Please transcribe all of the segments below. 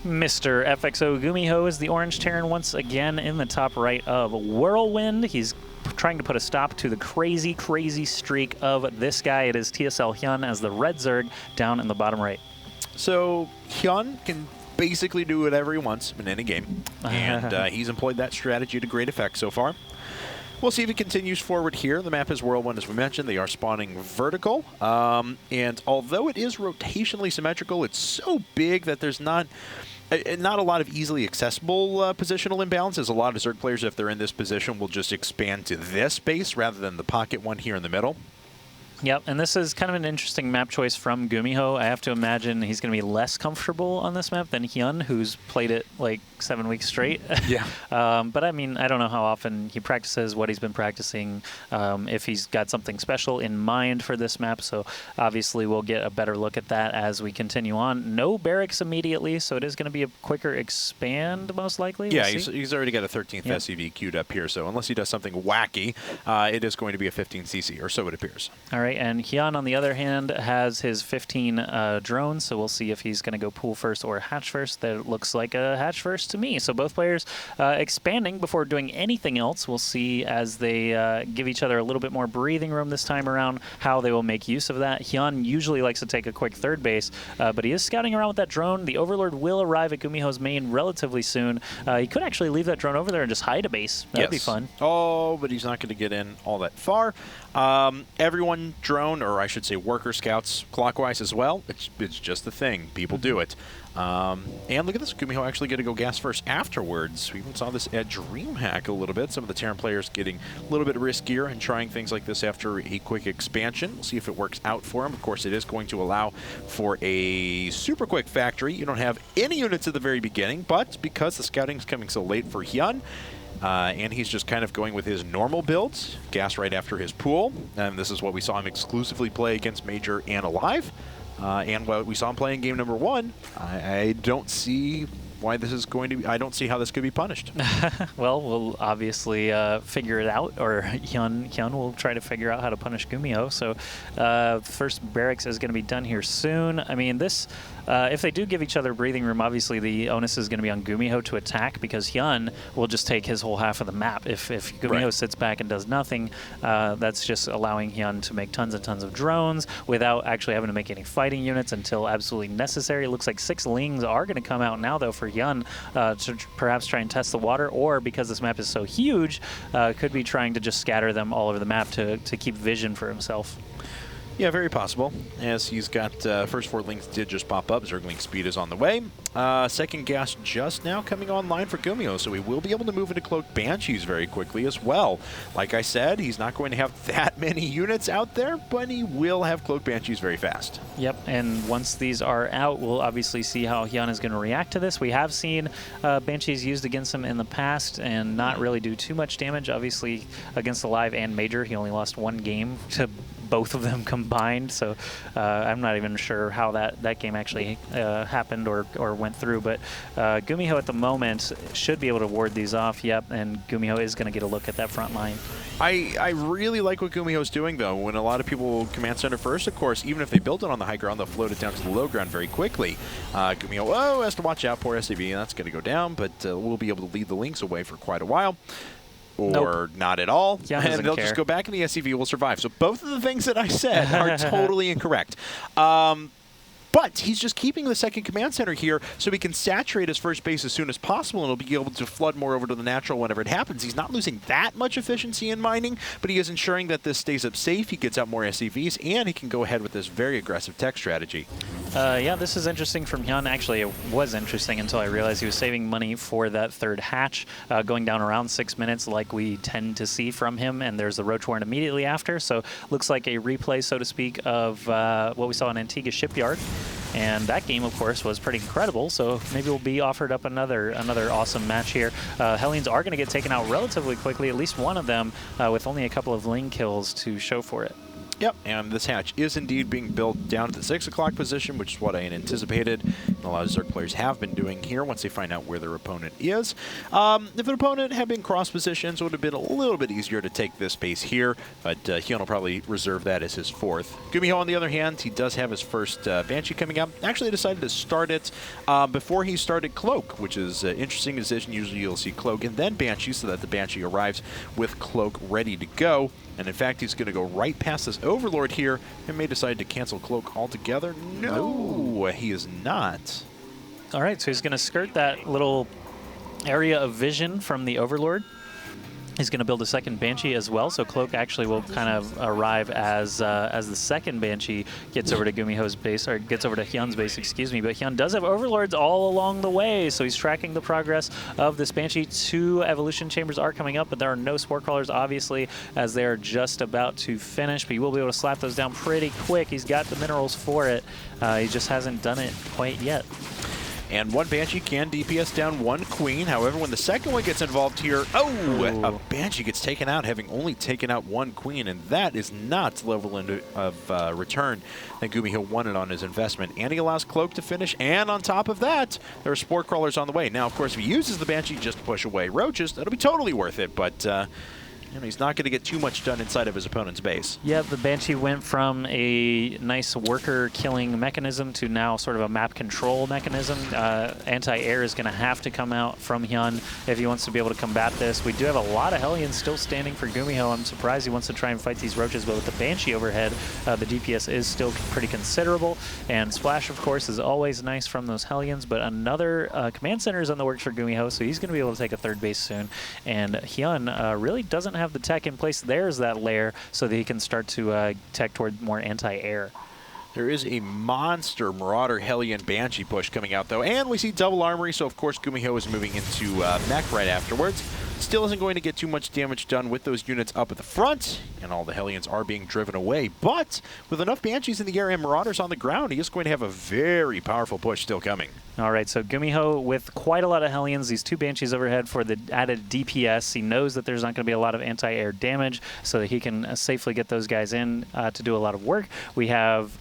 Mr. FXO.GuMiho is the orange Terran once again in the top right of Whirlwind. He's trying to put a stop to the crazy, crazy streak of this guy. It is TSL.HyuN as the red Zerg down in the bottom right. So HyuN can basically do whatever he wants in any game, and he's employed that strategy to great effect so far. We'll see if he continues forward here. The map is Whirlwind, as we mentioned. They are spawning vertical, and although it is rotationally symmetrical, it's so big that there's not a lot of easily accessible positional imbalances. A lot of Zerg players, if they're in this position, will just expand to this base rather than the pocket one here in the middle. Yep, and this is kind of an interesting map choice from GuMiho. I have to imagine he's going to be less comfortable on this map than HyuN, who's played it like 7 weeks straight. Yeah. But I mean, I don't know how often he practices, what he's been practicing, if he's got something special in mind for this map. So obviously we'll get a better look at that as we continue on. No barracks immediately, so it is going to be a quicker expand, most likely. Yeah, he's already got a 13th SCV queued up here, so unless he does something wacky, it is going to be a 15 CC, or so it appears. All right. And HyuN, on the other hand, has his 15 drones, so we'll see if he's going to go pool first or hatch first. That looks like a hatch first to me. So both players expanding before doing anything else. We'll see as they give each other a little bit more breathing room this time around how they will make use of that. HyuN usually likes to take a quick third base, but he is scouting around with that drone. The Overlord will arrive at GuMiho's main relatively soon. He could actually leave that drone over there and just hide a base. That'd be fun. Oh, but he's not going to get in all that far. Everyone drone, or I should say worker scouts clockwise as well. It's just the thing. People do it. And look at this. GuMiho actually get to go gas first afterwards. We even saw this at DreamHack a little bit. Some of the Terran players getting a little bit riskier and trying things like this after a quick expansion. We'll see if it works out for him. Of course, it is going to allow for a super quick factory. You don't have any units at the very beginning, but because the scouting is coming so late for HyuN, and he's just kind of going with his normal builds, gas right after his pool. And this is what we saw him exclusively play against Major and Alive. And what we saw him play in game number 1, I don't see why this is going to be, I don't see how this could be punished. Well, we'll obviously figure it out, or HyuN will try to figure out how to punish GuMiho. So first barracks is going to be done here soon. I mean, this, if they do give each other breathing room, obviously the onus is going to be on GuMiho to attack, because HyuN will just take his whole half of the map. If GuMiho sits back and does nothing, that's just allowing HyuN to make tons and tons of drones without actually having to make any fighting units until absolutely necessary. It looks like 6 Lings are going to come out now, though, for HyuN to perhaps try and test the water, or because this map is so huge, could be trying to just scatter them all over the map to keep vision for himself. Yeah, very possible, as he's got first 4 Lings did just pop up. Zergling speed is on the way. Second gas just now coming online for GuMiho, so he will be able to move into Cloaked Banshees very quickly as well. Like I said, he's not going to have that many units out there, but he will have Cloaked Banshees very fast. Yep, and once these are out, we'll obviously see how HyuN is going to react to this. We have seen Banshees used against him in the past and not really do too much damage. Obviously, against Alive and Major, he only lost 1 game to both of them combined, so I'm not even sure how that game actually happened or went through, but GuMiho at the moment should be able to ward these off. Yep, and GuMiho is going to get a look at that front line. I really like what GuMiho's doing, though. When a lot of people command center first, of course, even if they build it on the high ground, they'll float it down to the low ground very quickly. GuMiho, has to watch out, poor SCV, and that's going to go down, but we'll be able to lead the Lynx away for quite a while. Or not at all, and they'll just go back and the SCV will survive. So both of the things that I said are totally incorrect. But he's just keeping the second command center here so he can saturate his first base as soon as possible, and he'll be able to flood more over to the natural whenever it happens. He's not losing that much efficiency in mining, but he is ensuring that this stays up safe. He gets out more SCVs, and he can go ahead with this very aggressive tech strategy. Yeah, this is interesting from HyuN. Actually, it was interesting until I realized he was saving money for that third hatch, going down around 6 minutes like we tend to see from him, and there's the Roach Warren immediately after. So looks like a replay, so to speak, of what we saw in Antigua Shipyard. And that game, of course, was pretty incredible, so maybe we'll be offered up another awesome match here. Hellions are going to get taken out relatively quickly, at least one of them, with only a couple of Ling kills to show for it. Yep, and this hatch is indeed being built down at the 6 o'clock position, which is what I had anticipated. a lot of Zerg players have been doing here once they find out where their opponent is. If an opponent had been cross positions, it would have been a little bit easier to take this base here, but HyuN will probably reserve that as his fourth. GuMiho, on the other hand, he does have his first Banshee coming up. Actually decided to start it before he started Cloak, which is an interesting decision. Usually you'll see Cloak and then Banshee, so that the Banshee arrives with Cloak ready to go. And in fact, he's going to go right past this Overlord here and may decide to cancel Cloak altogether. No, he is not. All right, so he's going to skirt that little area of vision from the Overlord. He's going to build a second Banshee as well, so Cloak actually will kind of arrive as the second Banshee gets over to GuMiho's base, or gets over to HyuN's base, excuse me. But HyuN does have Overlords all along the way, so he's tracking the progress of this Banshee. 2 evolution chambers are coming up, but there are no Spore Crawlers, obviously, as they are just about to finish. But he will be able to slap those down pretty quick. He's got the minerals for it. He just hasn't done it quite yet. And 1 Banshee can DPS down 1 Queen. However, when the second one gets involved here, a Banshee gets taken out, having only taken out 1 Queen, and that is not the level of return that GuMiho wanted on his investment. And he allows Cloak to finish, and on top of that, there are Spore Crawlers on the way. Now, of course, if he uses the Banshee just to push away Roaches, that'll be totally worth it, but and he's not going to get too much done inside of his opponent's base. Yeah, the Banshee went from a nice worker-killing mechanism to now sort of a map control mechanism. Anti-air is going to have to come out from HyuN if he wants to be able to combat this. We do have a lot of Hellions still standing for GuMiho. I'm surprised he wants to try and fight these Roaches, but with the Banshee overhead, the DPS is still pretty considerable. And Splash, of course, is always nice from those Hellions, but another Command Center is on the works for GuMiho, so he's going to be able to take a third base soon. And HyuN really doesn't have the tech in place. There's that layer so that he can start to tech toward more anti-air. There is a monster Marauder Hellion Banshee push coming out, though, and we see double armory, so of course GuMiho is moving into mech right afterwards. Still isn't going to get too much damage done with those units up at the front, and all the Hellions are being driven away. But with enough Banshees in the air and Marauders on the ground, he is going to have a very powerful push still coming. All right, so GuMiho with quite a lot of Hellions, these 2 Banshees overhead for the added DPS. He knows that there's not going to be a lot of anti-air damage, so that he can safely get those guys in to do a lot of work. We have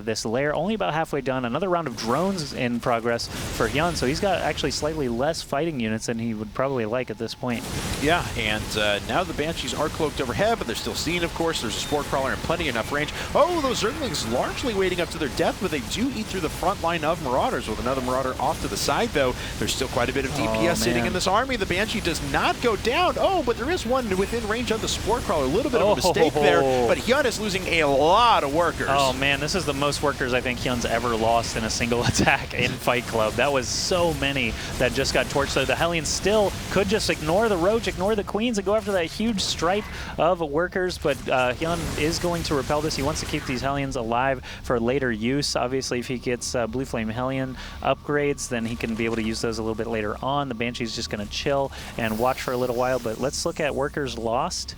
this layer only about halfway done. Another round of drones in progress for HyuN, so he's got actually slightly less fighting units than he would probably like at this point. Yeah, and now the Banshees are cloaked overhead, but they're still seen, of course. There's a Spore Crawler and plenty enough range. Oh, those Zerglings largely waiting up to their death, but they do eat through the front line of Marauders. With another Marauder off to the side, though, there's still quite a bit of DPS sitting in this army. The Banshee does not go down. Oh, but there is one within range of the Spore Crawler. A little bit of a mistake there, but HyuN is losing a lot of workers. Oh, man, this is the most workers I think HyuN's ever lost in a single attack in Fight Club. That was so many that just got torched. So the Hellions still could just ignore the Roach, ignore the Queens, and go after that huge stripe of workers, but HyuN is going to repel this. He wants to keep these Hellions alive for later use. Obviously, if he gets Blue Flame Hellion upgrades, then he can be able to use those a little bit later on. The Banshee's just going to chill and watch for a little while, but let's look at workers lost.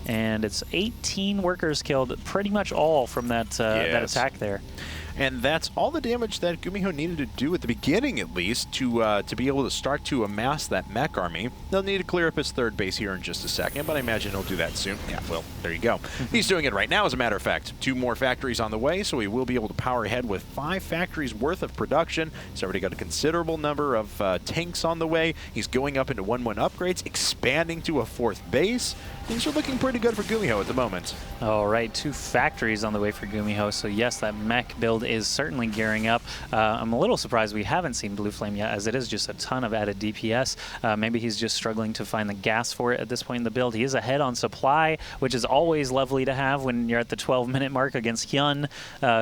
And it's 18 workers killed, pretty much all from that, that attack there. And that's all the damage that GuMiho needed to do at the beginning, at least, to be able to start to amass that mech army. They'll need to clear up his third base here in just a second, but I imagine he'll do that soon. Yeah, well, there you go. He's doing it right now, as a matter of fact. 2 more factories on the way, so he will be able to power ahead with 5 factories worth of production. He's already got a considerable number of tanks on the way. He's going up into 1-1 upgrades, expanding to a 4th base. Things are looking pretty good for GuMiho at the moment. All right, 2 factories on the way for GuMiho. So yes, that mech build is certainly gearing up. I'm a little surprised we haven't seen Blue Flame yet, as it is just a ton of added DPS. Maybe he's just struggling to find the gas for it at this point in the build. He is ahead on supply, which is always lovely to have when you're at the 12-minute mark against HyuN,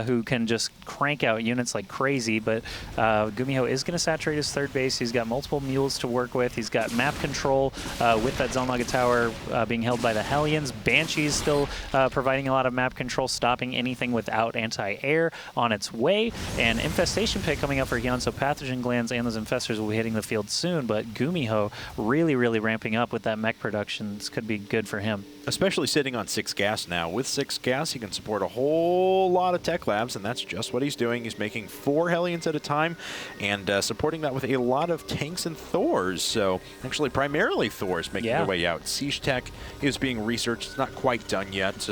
who can just crank out units like crazy. But GuMiho is going to saturate his third base. He's got multiple mules to work with. He's got map control with that Zelnaga Tower being held by the Hellions. Banshee's still providing a lot of map control, stopping anything without anti-air on its way. And Infestation Pit coming up for HyuN, so Pathogen Glands and those Infestors will be hitting the field soon, but GuMiho really, really ramping up with that mech production. This could be good for him. Especially sitting on 6 gas now. With 6 gas, he can support a whole lot of tech labs, and that's just what he's doing. He's making 4 Hellions at a time and supporting that with a lot of tanks and Thors. So actually, primarily Thors making their way out. Siege Tech is being researched. It's not quite done yet,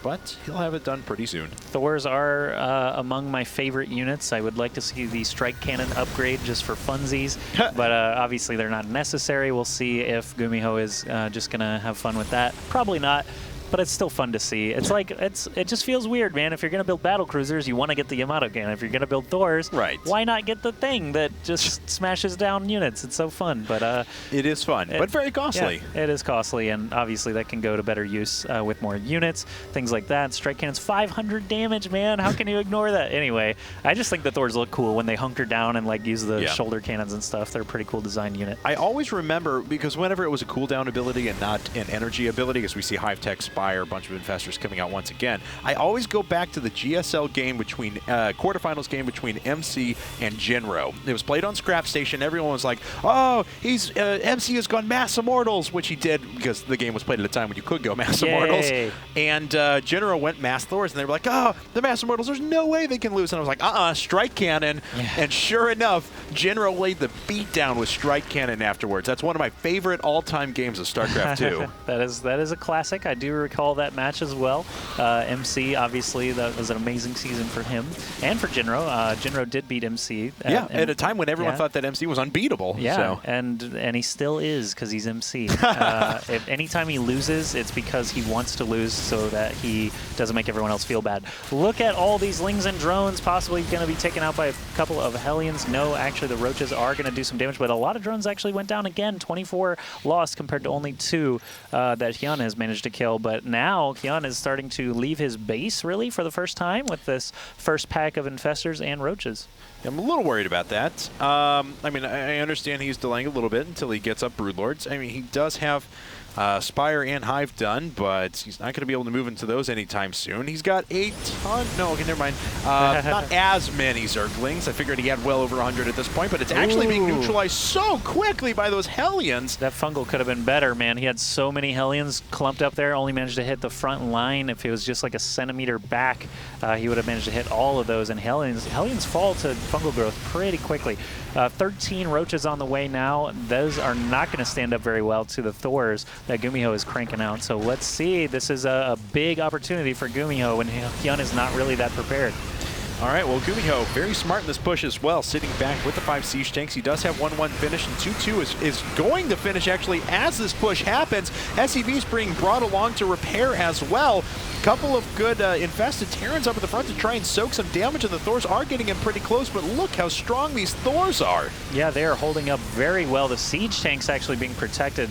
but he'll have it done pretty soon. Thors are among among my favorite units. I would like to see the strike cannon upgrade just for funsies, but obviously they're not necessary. We'll see if GuMiho is just going to have fun with that. Probably not. But it's still fun to see. It's like it just feels weird, man. If you're gonna build battle cruisers, you want to get the Yamato cannon. If you're gonna build Thors, right, why not get the thing that just smashes down units? It's so fun. But it is fun, but very costly. Yeah, it is costly, and obviously that can go to better use with more units, things like that. Strike cannon's 500 damage, man. How can you ignore that? Anyway, I just think the Thors look cool when they hunker down and like use the shoulder cannons and stuff. They're a pretty cool design unit. I always remember, because whenever it was a cooldown ability and not an energy ability, because we see Hive Tech Spire, a bunch of Infestors coming out once again, I always go back to the GSL game between, quarterfinals game between MC and Jinro. It was played on Scrap Station. Everyone was like, oh, MC has gone Mass Immortals, which he did because the game was played at a time when you could go Mass Immortals. And Jinro went Mass Thors, and they were like, oh, the Mass Immortals, there's no way they can lose. And I was like, Strike Cannon. And sure enough, Jinro laid the beat down with Strike Cannon afterwards. That's one of my favorite all-time games of StarCraft 2. That is a classic. I do recall that match as well. MC, obviously, that was an amazing season for him and for Jinro. Jinro did beat MC. At a time when everyone thought that MC was unbeatable. Yeah, so. and he still is because he's MC. If anytime he loses, it's because he wants to lose so that he doesn't make everyone else feel bad. Look at all these Lings and drones possibly going to be taken out by a couple of Hellions. No, actually, the Roaches are going to do some damage, but a lot of drones actually went down again. 24 lost compared to only 2 that HyuN has managed to kill. But now HyuN is starting to leave his base, really, for the first time with this first pack of Infestors and Roaches. I'm a little worried about that. I mean, I understand he's delaying a little bit until he gets up Broodlords. I mean, he does have Spire and Hive done, but he's not going to be able to move into those anytime soon. He's got a ton. No, okay, never mind. Not as many Zerglings. I figured he had well over 100 at this point, but it's actually being neutralized so quickly by those Hellions. That Fungal could have been better, man. He had so many Hellions clumped up there, only managed to hit the front line. If it was just like a centimeter back, he would have managed to hit all of those. And Hellions fall to Fungal growth pretty quickly. 13 Roaches on the way now. Those are not going to stand up very well to the Thors that GuMiho is cranking out. So let's see. This is a big opportunity for GuMiho when HyuN is not really that prepared. All right, well, GuMiho, very smart in this push as well, sitting back with the 5 Siege Tanks. He does have 1-1 finish, and 2-2 is going to finish, actually, as this push happens. SCV's being brought along to repair as well. Couple of good infested Terrans up at the front to try and soak some damage, and the Thors are getting him pretty close, but look how strong these Thors are. Yeah, they are holding up very well. The Siege Tank's actually being protected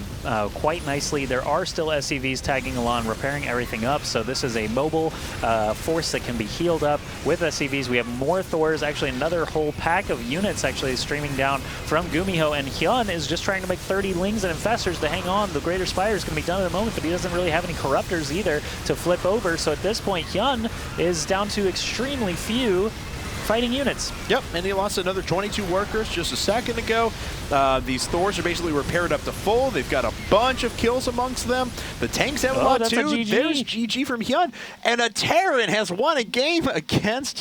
quite nicely. There are still SCVs tagging along, repairing everything up, so this is a mobile force that can be healed up with SCVs. We have more Thors, actually another whole pack of units actually streaming down from GuMiho, and HyuN is just trying to make 30 Lings and Infestors to hang on. The Greater Spire is going to be done in a moment, but he doesn't really have any Corruptors either to flip over. So at this point, HyuN is down to extremely few fighting units. Yep, and he lost another 22 workers just a second ago. These Thors are basically repaired up to full. They've got a bunch of kills amongst them. The tanks have a lot too. There's GG from HyuN. And a Terran has won a game against